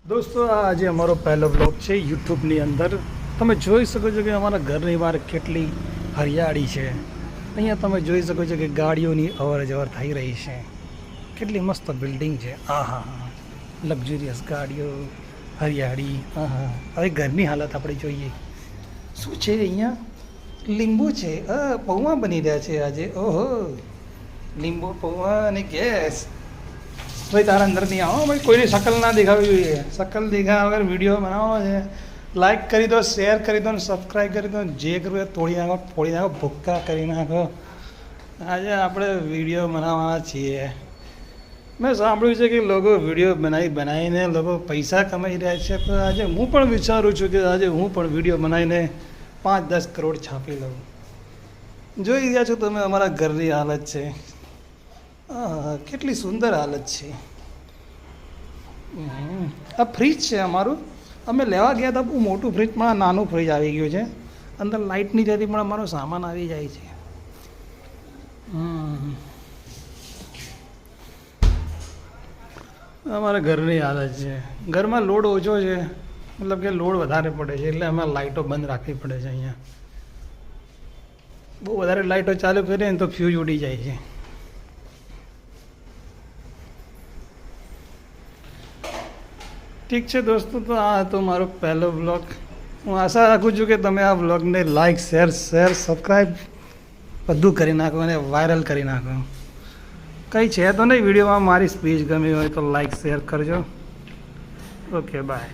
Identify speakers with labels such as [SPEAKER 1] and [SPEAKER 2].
[SPEAKER 1] દોસ્તો આજે અમારો પહેલો બ્લોગ છે યુટ્યુબની અંદર. તમે જોઈ શકો છો કે અમારા ઘરની બહાર કેટલી હરિયાળી છે. અહીંયા તમે જોઈ શકો છો કે ગાડીઓની અવર જવર થઈ રહી છે. કેટલી મસ્ત બિલ્ડિંગ છે. આહા હા, લક્ઝુરિયસ ગાડીઓ, હરિયાળી. આહા, હવે ઘરની હાલત આપણે જોઈએ. શું છે અહીંયા? લીંબુ છે. પૌવા બની રહ્યા છે આજે. ઓહો, લીંબુ પૌવા અને ગેસ. ભાઈ તારા અંદર નહીં આવો ભાઈ, કોઈની શકલ ના દેખાવી જોઈએ. શકલ દેખાવા વગર વિડીયો બનાવવાનો છે. લાઈક કરી દો, શેર કરી દો, સબસ્ક્રાઈબ કરી દો. જે કરવું એ તોડી નાખો, ફોડી નાખો, ભૂક્કા કરી નાખો. આજે આપણે વિડીયો બનાવવાના છીએ. મેં સાંભળ્યું છે કે લોકો વિડીયો બનાવીને લોકો પૈસા કમાઈ રહ્યા છે. પણ આજે હું પણ વિચારું છું કે આજે હું પણ વિડીયો બનાવીને 5-10 કરોડ છાપી લઉં. જોઈ રહ્યા છો તમે અમારા ઘરની હાલત છે. કેટલી સુંદર હાલત છે. આ ફ્રીજ છે અમારું. અમે લેવા ગયા હતા બહુ મોટું ફ્રીજ, પણ આ નાનું ફ્રીજ આવી ગયું છે. અંદર લાઇટ નહીં જતી પણ અમારો સામાન આવી જાય છે. અમારા ઘરની હાલત છે. ઘરમાં લોડ ઓછો છે, મતલબ કે લોડ વધારે પડે છે, એટલે અમારે લાઇટો બંધ રાખવી પડે છે. અહીંયા બહુ વધારે લાઇટો ચાલુ કરીએ ને તો ફ્યુઝ ઉડી જાય છે. ઠીક છે દોસ્તો, તો આ હતો મારો પહેલો વ્લોગ. હું આશા રાખું છું કે તમે આ વ્લોગને લાઇક, શેર, સબસ્ક્રાઈબ બધું કરી નાખો અને વાયરલ કરી નાખો. કંઈ છે તો નહીં વિડીયોમાં. મારી સ્પીચ ગમી હોય તો લાઇક શેર કરજો. Okay, by.